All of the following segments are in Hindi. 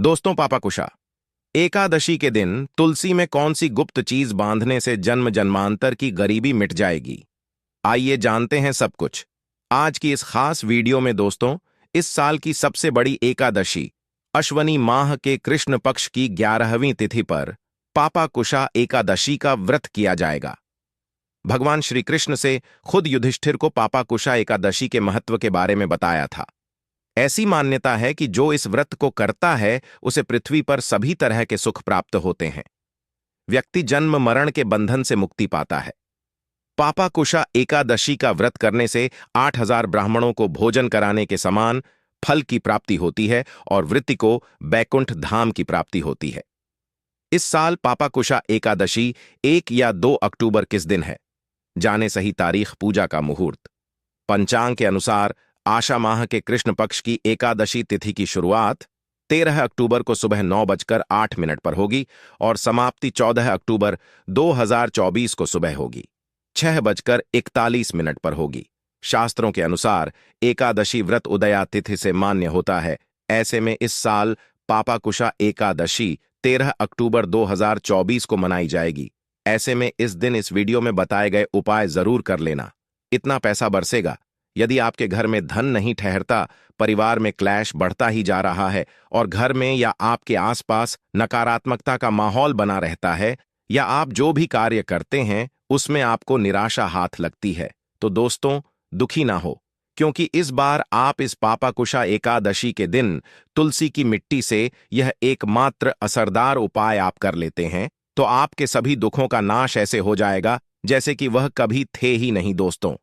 दोस्तों, पापा कुशा, एकादशी के दिन तुलसी में कौन सी गुप्त चीज बांधने से जन्म जन्मांतर की गरीबी मिट जाएगी? आइए जानते हैं सब कुछ आज की इस खास वीडियो में। दोस्तों, इस साल की सबसे बड़ी एकादशी अश्वनी माह के कृष्ण पक्ष की 11वीं तिथि पर पापा कुशा एकादशी का व्रत किया जाएगा। भगवान श्री कृष्ण से खुद युधिष्ठिर को पापा कुशा एकादशी के महत्व के बारे में बताया था। ऐसी मान्यता है कि जो इस व्रत को करता है उसे पृथ्वी पर सभी तरह के सुख प्राप्त होते हैं। व्यक्ति जन्म मरण के बंधन से मुक्ति पाता है। पापा कुशा एकादशी का व्रत करने से 8000 ब्राह्मणों को भोजन कराने के समान फल की प्राप्ति होती है और वृत्ति को बैकुंठ धाम की प्राप्ति होती है। इस साल पापा कुशा एकादशी 1 या 2 अक्टूबर किस दिन है? जाने सही तारीख, पूजा का मुहूर्त। पंचांग के अनुसार आशा माह के कृष्ण पक्ष की एकादशी तिथि की शुरुआत 13 अक्टूबर को सुबह 9:08 पर होगी और समाप्ति 14 अक्टूबर 2024 को सुबह होगी 6:41 पर होगी। शास्त्रों के अनुसार एकादशी व्रत उदया तिथि से मान्य होता है। ऐसे में इस साल पापा कुशा एकादशी 13 अक्टूबर 2024 को मनाई जाएगी। ऐसे में इस दिन इस वीडियो में बताए गए उपाय जरूर कर लेना। इतना पैसा बरसेगा। यदि आपके घर में धन नहीं ठहरता, परिवार में क्लैश बढ़ता ही जा रहा है और घर में या आपके आसपास नकारात्मकता का माहौल बना रहता है, या आप जो भी कार्य करते हैं उसमें आपको निराशा हाथ लगती है, तो दोस्तों दुखी ना हो, क्योंकि इस बार आप इस पापा कुशा एकादशी के दिन तुलसी की मिट्टी से यह एकमात्र असरदार उपाय आप कर लेते हैं तो आपके सभी दुखों का नाश ऐसे हो जाएगा जैसे कि वह कभी थे ही नहीं। दोस्तों,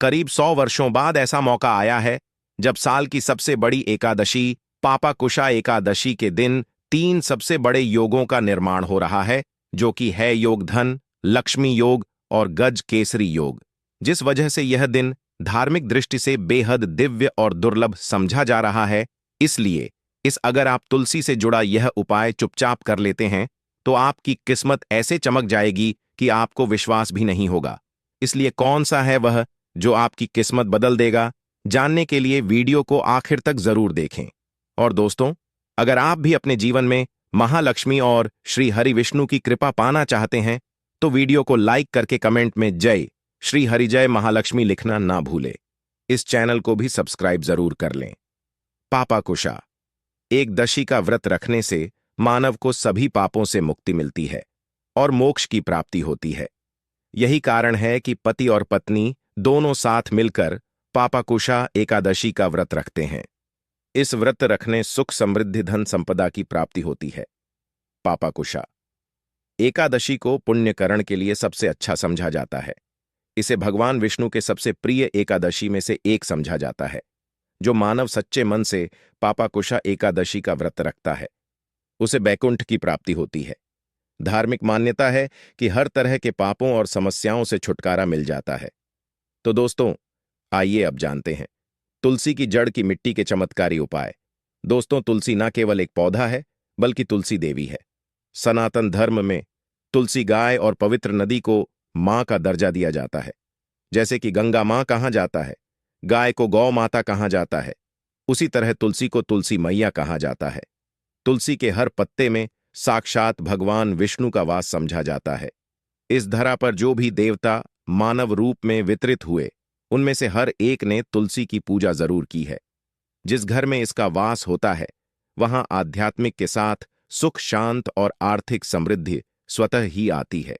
करीब 100 वर्षों बाद ऐसा मौका आया है जब साल की सबसे बड़ी एकादशी पापा कुशा एकादशी के दिन 3 सबसे बड़े योगों का निर्माण हो रहा है, जो कि है योग धन, लक्ष्मी योग और गज केसरी योग। जिस वजह से यह दिन धार्मिक दृष्टि से बेहद दिव्य और दुर्लभ समझा जा रहा है। इसलिए अगर आप तुलसी से जुड़ा यह उपाय चुपचाप कर लेते हैं तो आपकी किस्मत ऐसे चमक जाएगी कि आपको विश्वास भी नहीं होगा। इसलिए कौन सा है वह जो आपकी किस्मत बदल देगा? जानने के लिए वीडियो को आखिर तक जरूर देखें। और दोस्तों, अगर आप भी अपने जीवन में महालक्ष्मी और श्री हरि विष्णु की कृपा पाना चाहते हैं तो वीडियो को लाइक करके कमेंट में जय श्री हरि जय महालक्ष्मी लिखना ना भूले। इस चैनल को भी सब्सक्राइब जरूर कर लें। पापा कुशा एकदशी का व्रत रखने से मानव को सभी पापों से मुक्ति मिलती है और मोक्ष की प्राप्ति होती है। यही कारण है कि पति और पत्नी दोनों साथ मिलकर पापा कुशा एकादशी का व्रत रखते हैं। इस व्रत रखने सुख, समृद्धि, धन संपदा की प्राप्ति होती है। पापा कुशा एकादशी को पुण्यकरण के लिए सबसे अच्छा समझा जाता है। इसे भगवान विष्णु के सबसे प्रिय एकादशी में से एक समझा जाता है। जो मानव सच्चे मन से पापा कुशा एकादशी का व्रत रखता है उसे बैकुंठ की प्राप्ति होती है। धार्मिक मान्यता है कि हर तरह के पापों और समस्याओं से छुटकारा मिल जाता है। तो दोस्तों, आइए अब जानते हैं तुलसी की जड़ की मिट्टी के चमत्कारी उपाय। दोस्तों, तुलसी न केवल एक पौधा है बल्कि तुलसी देवी है। सनातन धर्म में तुलसी गाय और पवित्र नदी को मां का दर्जा दिया जाता है। जैसे कि गंगा मां कहा जाता है, गाय को गौ माता कहा जाता है, उसी तरह तुलसी को तुलसी मैया कहा जाता है। तुलसी के हर पत्ते में साक्षात भगवान विष्णु का वास समझा जाता है। इस धरा पर जो भी देवता मानव रूप में वितरित हुए उनमें से हर एक ने तुलसी की पूजा जरूर की है। जिस घर में इसका वास होता है वहां आध्यात्मिक के साथ सुख, शांत और आर्थिक समृद्धि स्वतः ही आती है।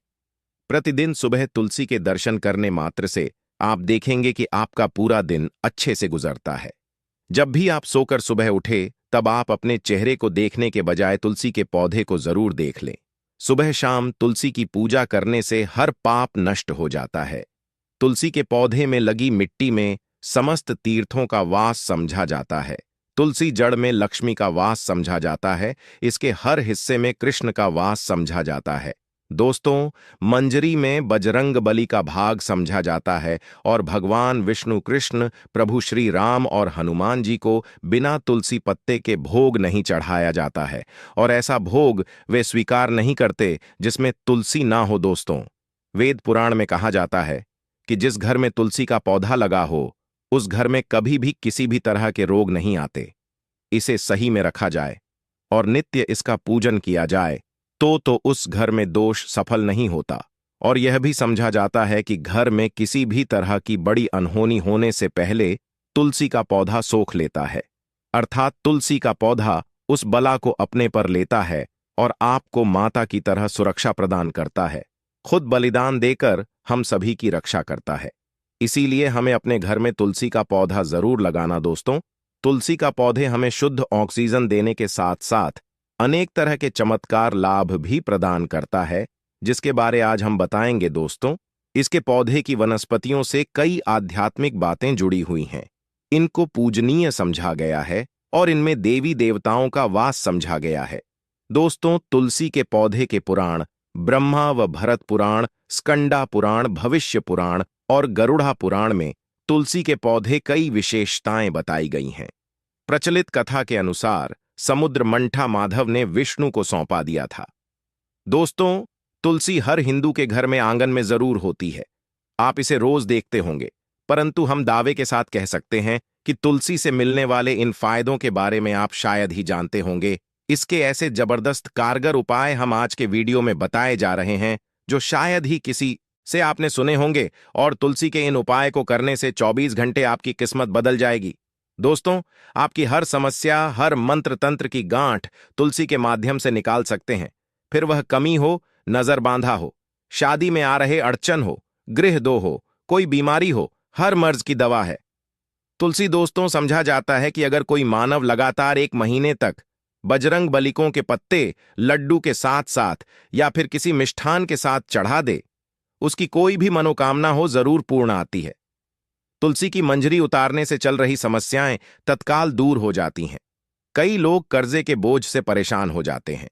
प्रतिदिन सुबह तुलसी के दर्शन करने मात्र से आप देखेंगे कि आपका पूरा दिन अच्छे से गुजरता है। जब भी आप सोकर सुबह उठे तब आप अपने चेहरे को देखने के बजाय तुलसी के पौधे को जरूर देख लें। सुबह शाम तुलसी की पूजा करने से हर पाप नष्ट हो जाता है। तुलसी के पौधे में लगी मिट्टी में समस्त तीर्थों का वास समझा जाता है। तुलसी जड़ में लक्ष्मी का वास समझा जाता है। इसके हर हिस्से में कृष्ण का वास समझा जाता है। दोस्तों, मंजरी में बजरंग बली का भाग समझा जाता है और भगवान विष्णु, कृष्ण, प्रभु श्री राम और हनुमान जी को बिना तुलसी पत्ते के भोग नहीं चढ़ाया जाता है और ऐसा भोग वे स्वीकार नहीं करते जिसमें तुलसी ना हो। दोस्तों, वेद पुराण में कहा जाता है कि जिस घर में तुलसी का पौधा लगा हो उस घर में कभी भी किसी भी तरह के रोग नहीं आते। इसे सही में रखा जाए और नित्य इसका पूजन किया जाए तो उस घर में दोष सफल नहीं होता। और यह भी समझा जाता है कि घर में किसी भी तरह की बड़ी अनहोनी होने से पहले तुलसी का पौधा सोख लेता है, अर्थात तुलसी का पौधा उस बला को अपने पर लेता है और आपको माता की तरह सुरक्षा प्रदान करता है, खुद बलिदान देकर हम सभी की रक्षा करता है। इसीलिए हमें अपने घर में तुलसी का पौधा जरूर लगाना दोस्तों। तुलसी का पौधे हमें शुद्ध ऑक्सीजन देने के साथ साथ अनेक तरह के चमत्कार लाभ भी प्रदान करता है, जिसके बारे आज हम बताएंगे दोस्तों। इसके पौधे की वनस्पतियों से कई आध्यात्मिक बातें जुड़ी हुई हैं। इनको पूजनीय समझा गया है और इनमें देवी देवताओं का वास समझा गया है। दोस्तों, तुलसी के पौधे के पुराण ब्रह्मा व भरत पुराण, स्कंदा पुराण, भविष्य पुराण और गरुड़ा पुराण में तुलसी के पौधे कई विशेषताएं बताई गई हैं। प्रचलित कथा के अनुसार समुद्र मंठा माधव ने विष्णु को सौंपा दिया था। दोस्तों, तुलसी हर हिंदू के घर में आंगन में जरूर होती है। आप इसे रोज देखते होंगे, परंतु हम दावे के साथ कह सकते हैं कि तुलसी से मिलने वाले इन फायदों के बारे में आप शायद ही जानते होंगे। इसके ऐसे जबरदस्त कारगर उपाय हम आज के वीडियो में बताए जा रहे हैं जो शायद ही किसी से आपने सुने होंगे, और तुलसी के इन उपाय को करने से 24 घंटे आपकी किस्मत बदल जाएगी। दोस्तों, आपकी हर समस्या, हर मंत्र तंत्र की गांठ तुलसी के माध्यम से निकाल सकते हैं। फिर वह कमी हो, नजर बांधा हो, शादी में आ रहे अड़चन हो, गृह दोष हो, कोई बीमारी हो, हर मर्ज की दवा है तुलसी। दोस्तों, समझा जाता है कि अगर कोई मानव लगातार 1 महीने तक बजरंग बलिकों के पत्ते लड्डू के साथ साथ या फिर किसी मिष्ठान के साथ चढ़ा दे, उसकी कोई भी मनोकामना हो जरूर पूर्ण आती है। तुलसी की मंजरी उतारने से चल रही समस्याएं तत्काल दूर हो जाती हैं। कई लोग कर्जे के बोझ से परेशान हो जाते हैं,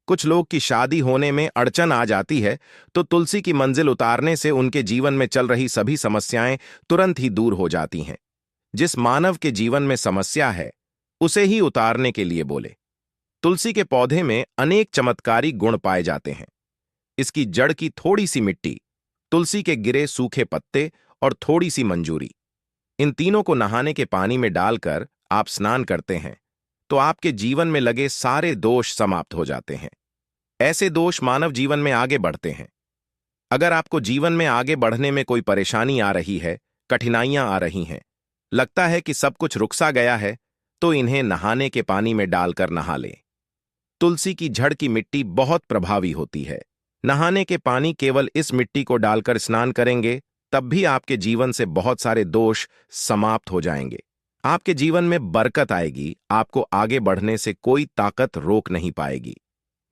कुछ लोग की शादी होने में अड़चन आ जाती है, तो तुलसी की मंजिल उतारने से उनके जीवन में चल रही सभी समस्याएं तुरंत ही दूर हो जाती हैं। जिस मानव के जीवन में समस्या है उसे ही उतारने के लिए बोले। तुलसी के पौधे में अनेक चमत्कारी गुण पाए जाते हैं। इसकी जड़ की थोड़ी सी मिट्टी, तुलसी के गिरे सूखे पत्ते और थोड़ी सी मंजूरी, इन तीनों को नहाने के पानी में डालकर आप स्नान करते हैं तो आपके जीवन में लगे सारे दोष समाप्त हो जाते हैं। ऐसे दोष मानव जीवन में आगे बढ़ते हैं। अगर आपको जीवन में आगे बढ़ने में कोई परेशानी आ रही है, कठिनाइयां आ रही हैं, लगता है कि सब कुछ रुक सा गया है, तो इन्हें नहाने के पानी में डालकर नहा लें। तुलसी की जड़ की मिट्टी बहुत प्रभावी होती है। नहाने के पानी केवल इस मिट्टी को डालकर स्नान करेंगे तब भी आपके जीवन से बहुत सारे दोष समाप्त हो जाएंगे। आपके जीवन में बरकत आएगी, आपको आगे बढ़ने से कोई ताकत रोक नहीं पाएगी।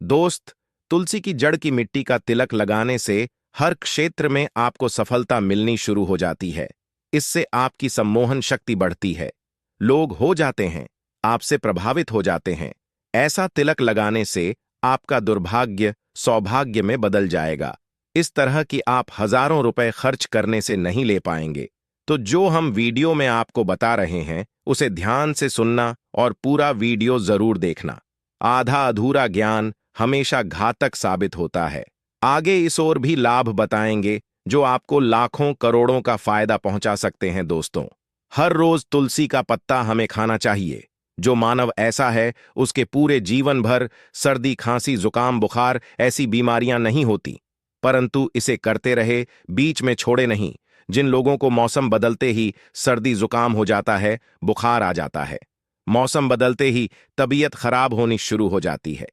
दोस्त, तुलसी की जड़ की मिट्टी का तिलक लगाने से हर क्षेत्र में आपको सफलता मिलनी शुरू हो जाती है। इससे आपकी सम्मोहन शक्ति बढ़ती है, लोग हो जाते हैं, आपसे प्रभावित हो जाते हैं। ऐसा तिलक लगाने से आपका दुर्भाग्य सौभाग्य में बदल जाएगा। इस तरह की आप हजारों रुपए खर्च करने से नहीं ले पाएंगे। तो जो हम वीडियो में आपको बता रहे हैं उसे ध्यान से सुनना और पूरा वीडियो जरूर देखना। आधा अधूरा ज्ञान हमेशा घातक साबित होता है। आगे इस ओर भी लाभ बताएंगे जो आपको लाखों करोड़ों का फायदा पहुंचा सकते हैं। दोस्तों, हर रोज तुलसी का पत्ता हमें खाना चाहिए। जो मानव ऐसा है उसके पूरे जीवन भर सर्दी, खांसी, जुकाम, बुखार ऐसी बीमारियां नहीं होती, परंतु इसे करते रहे, बीच में छोड़े नहीं। जिन लोगों को मौसम बदलते ही सर्दी जुकाम हो जाता है, बुखार आ जाता है, मौसम बदलते ही तबीयत खराब होनी शुरू हो जाती है,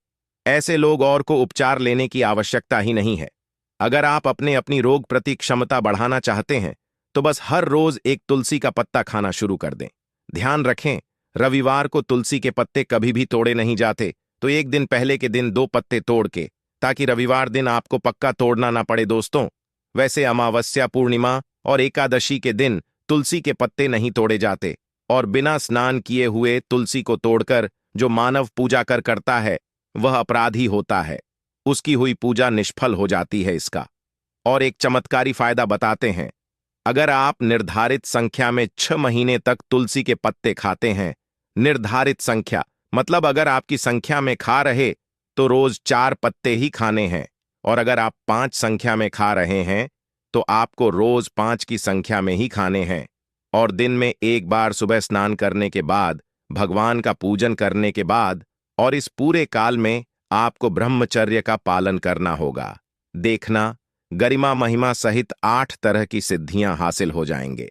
ऐसे लोग और को उपचार लेने की आवश्यकता ही नहीं है। अगर आप अपनी रोग प्रति क्षमता बढ़ाना चाहते हैं तो बस हर रोज एक तुलसी का पत्ता खाना शुरू कर दें। ध्यान रखें, रविवार को तुलसी के पत्ते कभी भी तोड़े नहीं जाते, तो एक दिन पहले के दिन 2 पत्ते तोड़ के, ताकि रविवार दिन आपको पक्का तोड़ना ना पड़े। दोस्तों, वैसे अमावस्या, पूर्णिमा और एकादशी के दिन तुलसी के पत्ते नहीं तोड़े जाते, और बिना स्नान किए हुए तुलसी को तोड़कर जो मानव पूजा करता है वह अपराधी होता है, उसकी हुई पूजा निष्फल हो जाती है। इसका और एक चमत्कारी फायदा बताते हैं। अगर आप निर्धारित संख्या में 6 महीने तक तुलसी के पत्ते खाते हैं, निर्धारित संख्या मतलब अगर आपकी संख्या में खा रहे तो रोज 4 पत्ते ही खाने हैं, और अगर आप 5 संख्या में खा रहे हैं तो आपको रोज 5 की संख्या में ही खाने हैं, और दिन में एक बार सुबह स्नान करने के बाद, भगवान का पूजन करने के बाद और इस पूरे काल में आपको ब्रह्मचर्य का पालन करना होगा। देखना, गरिमा महिमा सहित 8 तरह की सिद्धियां हासिल हो जाएंगे।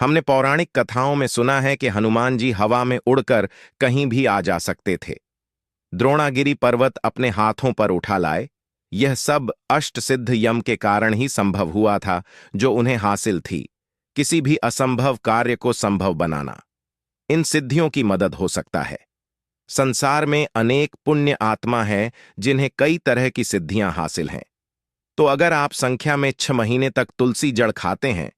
हमने पौराणिक कथाओं में सुना है कि हनुमान जी हवा में उड़कर कहीं भी आ जा सकते थे। द्रोणागिरी पर्वत अपने हाथों पर उठा लाए। यह सब अष्ट सिद्ध यम के कारण ही संभव हुआ था, जो उन्हें हासिल थी, किसी भी असंभव कार्य को संभव बनाना। इन सिद्धियों की मदद हो सकता है। संसार में अनेक पुण्य आत्मा है जिन्हें कई तरह की सिद्धियां हासिल हैं। तो अगर आप संख्या में 6 महीने तक तुलसी जड़ खाते हैं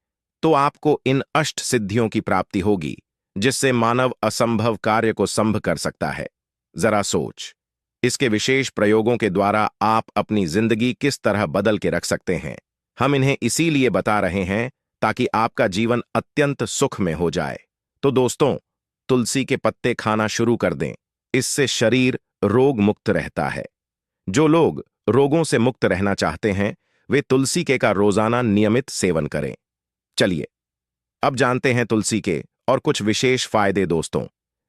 तो आपको इन अष्ट सिद्धियों की प्राप्ति होगी, जिससे मानव असंभव कार्य को संभव कर सकता है। जरा सोच, इसके विशेष प्रयोगों के द्वारा आप अपनी जिंदगी किस तरह बदल के रख सकते हैं। हम इन्हें इसीलिए बता रहे हैं ताकि आपका जीवन अत्यंत सुख में हो जाए। तो दोस्तों, तुलसी के पत्ते खाना शुरू कर दें। इससे शरीर रोग मुक्त रहता है। जो लोग रोगों से मुक्त रहना चाहते हैं, वे तुलसी के का रोजाना नियमित सेवन करें। चलिए, अब जानते हैं तुलसी के और कुछ विशेष फायदे। दोस्तों,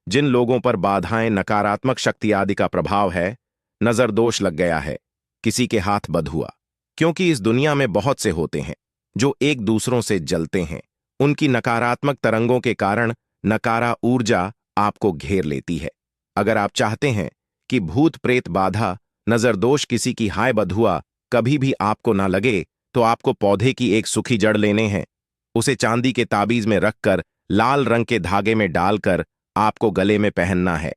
जिन लोगों पर बाधाएं, नकारात्मक शक्ति आदि का प्रभाव है, नजर दोष लग गया है, किसी के हाथ बद हुआ, क्योंकि इस दुनिया में बहुत से होते हैं जो एक दूसरों से जलते हैं। उनकी नकारात्मक तरंगों के कारण नकारा ऊर्जा आपको घेर लेती है। अगर आप चाहते हैं कि भूत प्रेत बाधा, नजर दोष, किसी की हाय बधुआ कभी भी आपको ना लगे, तो आपको पौधे की एक सूखी जड़ लेने हैं। उसे चांदी के ताबीज में रखकर लाल रंग के धागे में डालकर आपको गले में पहनना है।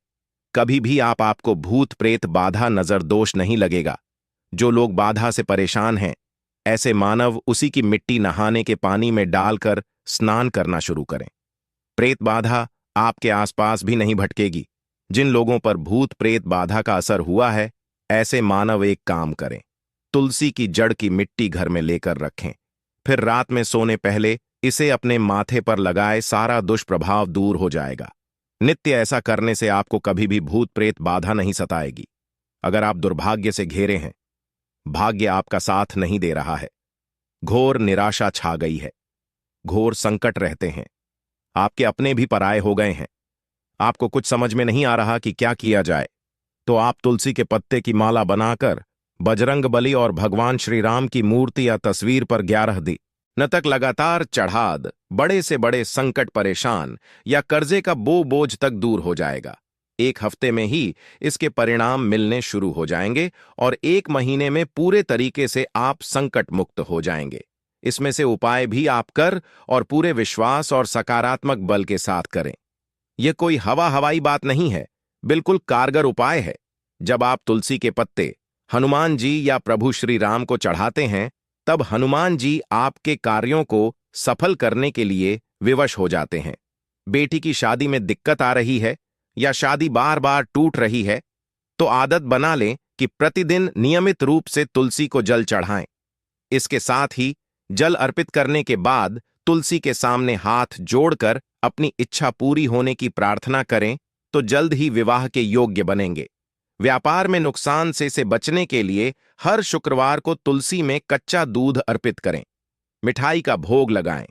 कभी भी आपको भूत प्रेत बाधा, नजर दोष नहीं लगेगा। जो लोग बाधा से परेशान हैं, ऐसे मानव उसी की मिट्टी नहाने के पानी में डालकर स्नान करना शुरू करें। प्रेत बाधा आपके आसपास भी नहीं भटकेगी। जिन लोगों पर भूत प्रेत बाधा का असर हुआ है, ऐसे मानव एक काम करें, तुलसी की जड़ की मिट्टी घर में लेकर रखें। फिर रात में सोने पहले इसे अपने माथे पर लगाए, सारा दुष्प्रभाव दूर हो जाएगा। नित्य ऐसा करने से आपको कभी भी भूत प्रेत बाधा नहीं सताएगी। अगर आप दुर्भाग्य से घेरे हैं, भाग्य आपका साथ नहीं दे रहा है, घोर निराशा छा गई है, घोर संकट रहते हैं, आपके अपने भी पराये हो गए हैं, आपको कुछ समझ में नहीं आ रहा कि क्या किया जाए, तो आप तुलसी के पत्ते की माला बनाकर बजरंगबली और भगवान श्री राम की मूर्ति या तस्वीर पर 11 दिन तक लगातार चढ़ाद, बड़े से बड़े संकट, परेशान या कर्जे का बोझ तक दूर हो जाएगा। 1 हफ्ते में ही इसके परिणाम मिलने शुरू हो जाएंगे और 1 महीने में पूरे तरीके से आप संकट मुक्त हो जाएंगे। इसमें से उपाय भी आप कर और पूरे विश्वास और सकारात्मक बल के साथ करें। यह कोई हवाई बात नहीं है, बिल्कुल कारगर उपाय है। जब आप तुलसी के पत्ते हनुमान जी या प्रभु श्री राम को चढ़ाते हैं, तब हनुमान जी आपके कार्यों को सफल करने के लिए विवश हो जाते हैं। बेटी की शादी में दिक्कत आ रही है या शादी बार बार टूट रही है, तो आदत बना लें कि प्रतिदिन नियमित रूप से तुलसी को जल चढ़ाएं। इसके साथ ही जल अर्पित करने के बाद तुलसी के सामने हाथ जोड़कर अपनी इच्छा पूरी होने की प्रार्थना करें, तो जल्द ही विवाह के योग्य बनेंगे। व्यापार में नुकसान से बचने के लिए हर शुक्रवार को तुलसी में कच्चा दूध अर्पित करें। मिठाई का भोग लगाएं।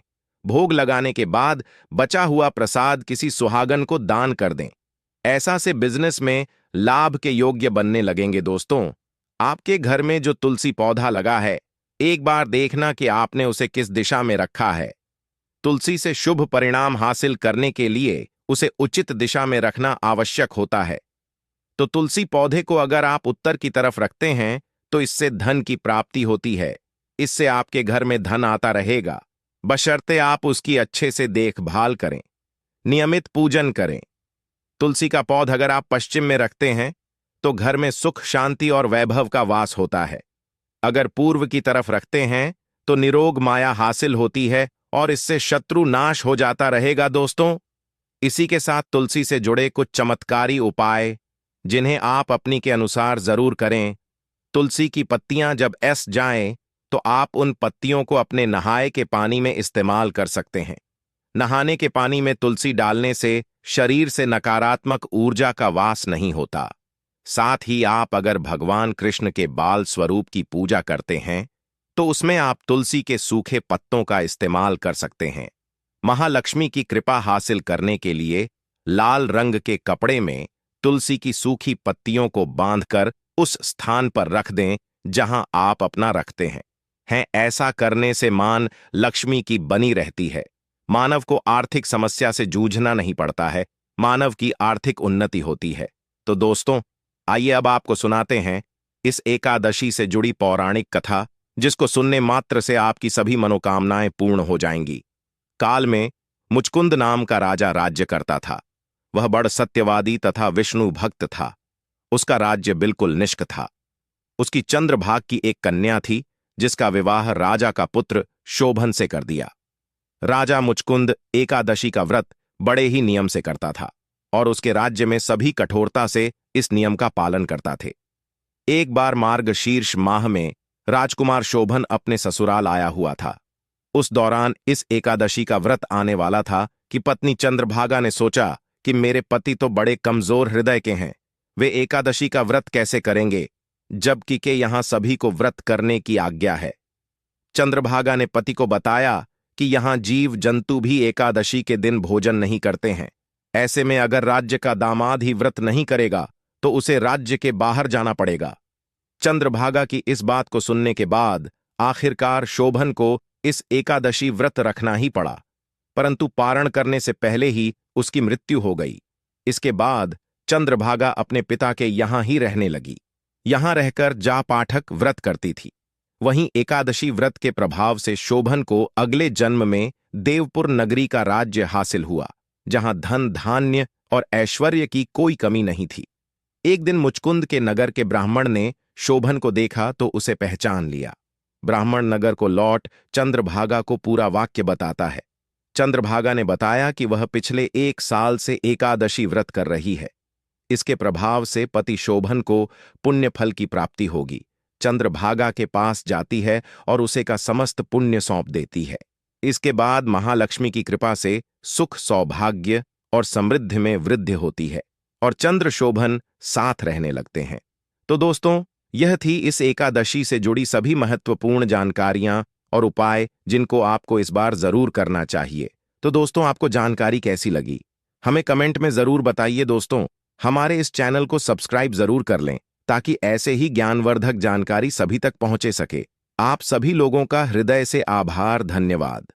भोग लगाने के बाद बचा हुआ प्रसाद किसी सुहागन को दान कर दें। ऐसा से बिजनेस में लाभ के योग्य बनने लगेंगे। दोस्तों, आपके घर में जो तुलसी पौधा लगा है, एक बार देखना कि आपने उसे किस दिशा में रखा है। तुलसी से शुभ परिणाम हासिल करने के लिए उसे उचित दिशा में रखना आवश्यक होता है। तो तुलसी पौधे को अगर आप उत्तर की तरफ रखते हैं, तो इससे धन की प्राप्ति होती है। इससे आपके घर में धन आता रहेगा, बशर्ते आप उसकी अच्छे से देखभाल करें, नियमित पूजन करें। तुलसी का पौधा अगर आप पश्चिम में रखते हैं, तो घर में सुख, शांति और वैभव का वास होता है। अगर पूर्व की तरफ रखते हैं, तो निरोग माया हासिल होती है और इससे शत्रु नाश हो जाता रहेगा। दोस्तों, इसी के साथ तुलसी से जुड़े कुछ चमत्कारी उपाय, जिन्हें आप अपनी के अनुसार जरूर करें। तुलसी की पत्तियां जब जाएं, तो आप उन पत्तियों को अपने नहाए के पानी में इस्तेमाल कर सकते हैं। नहाने के पानी में तुलसी डालने से शरीर से नकारात्मक ऊर्जा का वास नहीं होता। साथ ही आप अगर भगवान कृष्ण के बाल स्वरूप की पूजा करते हैं, तो उसमें आप तुलसी के सूखे पत्तों का इस्तेमाल कर सकते हैं। महालक्ष्मी की कृपा हासिल करने के लिए लाल रंग के कपड़े में तुलसी की सूखी पत्तियों को बांधकर उस स्थान पर रख दें जहां आप अपना रखते हैं ऐसा करने से मान लक्ष्मी की बनी रहती है। मानव को आर्थिक समस्या से जूझना नहीं पड़ता है, मानव की आर्थिक उन्नति होती है। तो दोस्तों, आइए अब आपको सुनाते हैं इस एकादशी से जुड़ी पौराणिक कथा, जिसको सुनने मात्र से आपकी सभी मनोकामनाएं पूर्ण हो जाएंगी। काल में मुचकुंद नाम का राजा राज्य करता था। वह बड़ सत्यवादी तथा विष्णु भक्त था। उसका राज्य बिल्कुल निष्क था। उसकी चंद्रभाग की एक कन्या थी, जिसका विवाह राजा का पुत्र शोभन से कर दिया। राजा मुचकुंद एकादशी का व्रत बड़े ही नियम से करता था और उसके राज्य में सभी कठोरता से इस नियम का पालन करता थे। एक बार मार्गशीर्ष माह में राजकुमार शोभन अपने ससुराल आया हुआ था। उस दौरान इस एकादशी का व्रत आने वाला था कि पत्नी चंद्रभागा ने सोचा कि मेरे पति तो बड़े कमजोर हृदय के हैं, वे एकादशी का व्रत कैसे करेंगे, जबकि के यहां सभी को व्रत करने की आज्ञा है। चंद्रभागा ने पति को बताया कि यहां जीव जंतु भी एकादशी के दिन भोजन नहीं करते हैं। ऐसे में अगर राज्य का दामाद ही व्रत नहीं करेगा तो उसे राज्य के बाहर जाना पड़ेगा। चंद्रभागा की इस बात को सुनने के बाद आखिरकार शोभन को इस एकादशी व्रत रखना ही पड़ा, परंतु पारण करने से पहले ही उसकी मृत्यु हो गई। इसके बाद चंद्रभागा अपने पिता के यहां ही रहने लगी। यहां रहकर जा पाठक व्रत करती थी। वहीं एकादशी व्रत के प्रभाव से शोभन को अगले जन्म में देवपुर नगरी का राज्य हासिल हुआ, जहां धन धान्य और ऐश्वर्य की कोई कमी नहीं थी। एक दिन मुचकुंद के नगर के ब्राह्मण ने शोभन को देखा तो उसे पहचान लिया। ब्राह्मण नगर को लौट चंद्रभागा को पूरा वाक्य बताता है। चंद्रभागा ने बताया कि वह पिछले 1 साल से एकादशी व्रत कर रही है। इसके प्रभाव से पति शोभन को पुण्य फल की प्राप्ति होगी। चंद्रभागा के पास जाती है और उसे का समस्त पुण्य सौंप देती है। इसके बाद महालक्ष्मी की कृपा से सुख, सौभाग्य और समृद्धि में वृद्धि होती है और चंद्र शोभन साथ रहने लगते हैं। तो दोस्तों, यह थी इस एकादशी से जुड़ी सभी महत्वपूर्ण जानकारियां और उपाय, जिनको आपको इस बार जरूर करना चाहिए। तो दोस्तों, आपको जानकारी कैसी लगी हमें कमेंट में जरूर बताइए। दोस्तों, हमारे इस चैनल को सब्सक्राइब जरूर कर लें ताकि ऐसे ही ज्ञानवर्धक जानकारी सभी तक पहुंचे सके। आप सभी लोगों का हृदय से आभार, धन्यवाद।